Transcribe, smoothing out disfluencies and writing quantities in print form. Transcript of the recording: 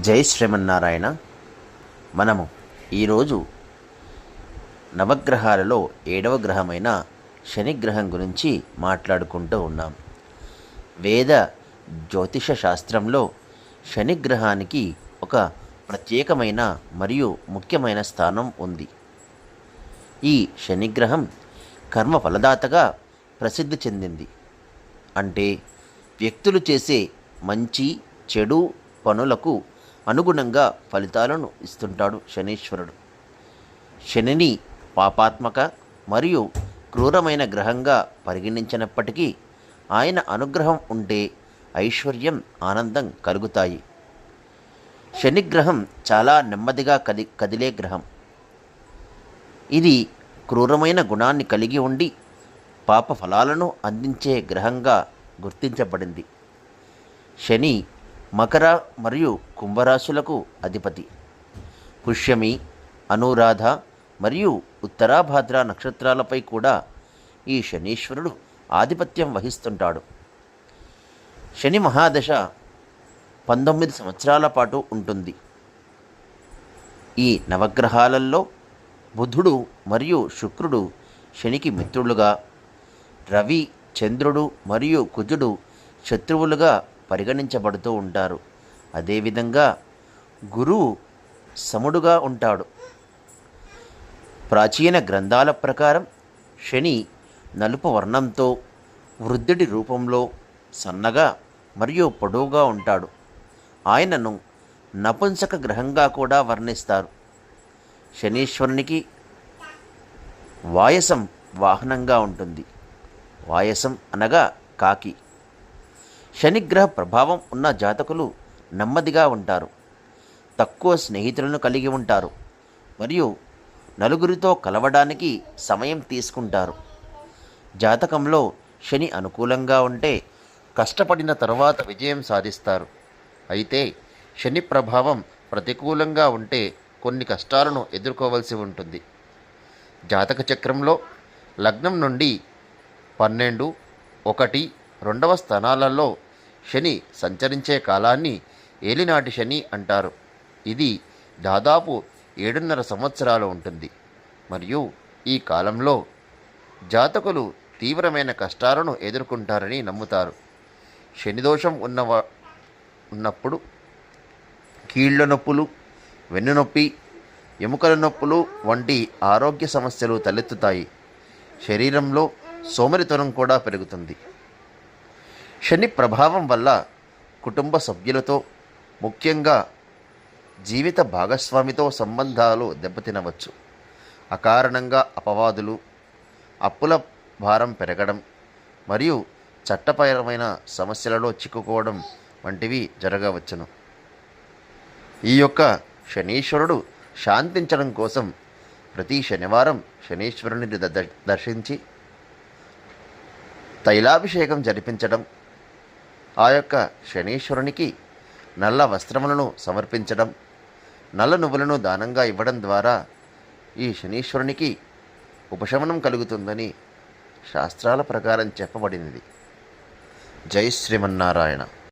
జై శ్రీమన్నారాయణ. మనము ఈరోజు నవగ్రహాలలో 7వ గ్రహమైన శనిగ్రహం గురించి మాట్లాడుకుంటూ ఉన్నాం. వేద జ్యోతిష శాస్త్రంలో శనిగ్రహానికి ఒక ప్రత్యేకమైన మరియు ముఖ్యమైన స్థానం ఉంది. ఈ శనిగ్రహం కర్మ ఫలదాతగా ప్రసిద్ధి చెందింది. అంటే వ్యక్తులు చేసే మంచి చెడు పనులకు అనుగుణంగా ఫలితాలను ఇస్తుంటాడు శనీశ్వరుడు. శనిని పాపాత్మక మరియు క్రూరమైన గ్రహంగా పరిగణించినప్పటికీ ఆయన అనుగ్రహం ఉంటే ఐశ్వర్యం, ఆనందం కలుగుతాయి. శనిగ్రహం చాలా నెమ్మదిగా కదిలే గ్రహం. ఇది క్రూరమైన గుణాన్ని కలిగి ఉండి పాప ఫలాలను అందించే గ్రహంగా గుర్తించబడింది. శని మకర మరియు కుంభరాశులకు అధిపతి. పుష్యమి, అనురాధ మరియు ఉత్తరాభాద్ర నక్షత్రాలపై కూడా ఈ శనీశ్వరుడు ఆధిపత్యం వహిస్తుంటాడు. శని మహాదశ 19 సంవత్సరాల పాటు ఉంటుంది. ఈ నవగ్రహాలలో బుధుడు మరియు శుక్రుడు శనికి మిత్రులుగా, రవి, చంద్రుడు మరియు కుజుడు శత్రువులుగా పరిగణించబడుతూ ఉంటారు. అదేవిధంగా గురువు సముడుగా ఉంటాడు. ప్రాచీన గ్రంథాల ప్రకారం శని నలుపు వర్ణంతో, వృద్ధుడి రూపంలో, సన్నగా మరియు పొడవుగా ఉంటాడు. ఆయనను నపుంసక గ్రహంగా కూడా వర్ణిస్తారు. శనీశ్వరునికి వాయసం వాహనంగా ఉంటుంది. వాయసం అనగా కాకి. శనిగ్రహ ప్రభావం ఉన్న జాతకులు నెమ్మదిగా ఉంటారు, తక్కువ స్నేహితులను కలిగి ఉంటారు మరియు నలుగురితో కలవడానికి సమయం తీసుకుంటారు. జాతకంలో శని అనుకూలంగా ఉంటే కష్టపడిన తర్వాత విజయం సాధిస్తారు. అయితే శని ప్రభావం ప్రతికూలంగా ఉంటే కొన్ని కష్టాలను ఎదుర్కోవలసి ఉంటుంది. జాతక చక్రంలో లగ్నం నుండి 12, 1, 2వ స్థానాలలో శని సంచరించే కాలాన్ని ఏలినాటి శని అంటారు. ఇది దాదాపు 7.5 సంవత్సరాలు ఉంటుంది మరియు ఈ కాలంలో జాతకులు తీవ్రమైన కష్టాలను ఎదుర్కొంటారని నమ్ముతారు. శనిదోషం ఉన్నప్పుడు కీళ్ల నొప్పులు, వెన్నునొప్పి, ఎముకల నొప్పులు వంటి ఆరోగ్య సమస్యలు తలెత్తుతాయి. శరీరంలో సోమరితనం కూడా పెరుగుతుంది. శని ప్రభావం వల్ల కుటుంబ సభ్యులతో, ముఖ్యంగా జీవిత భాగస్వామితో సంబంధాలు దెబ్బతినవచ్చు. అకారణంగా అపవాదులు, అప్పుల భారం పెరగడం మరియు చట్టపరమైన సమస్యలలో చిక్కుకోవడం వంటివి జరగవచ్చును. ఈ యొక్క శనీశ్వరుడు శాంతించడం కోసం ప్రతి శనివారం శనీశ్వరుని దర్శించి తైలాభిషేకం జరిపించడం, ఆ యొక్క శనీశ్వరునికి నల్ల వస్త్రములను సమర్పించడం, నల్ల నువ్వులను దానంగా ఇవ్వడం ద్వారా ఈ శనీశ్వరునికి ఉపశమనం కలుగుతుందని శాస్త్రాల ప్రకారం చెప్పబడినది. జై శ్రీమన్నారాయణ.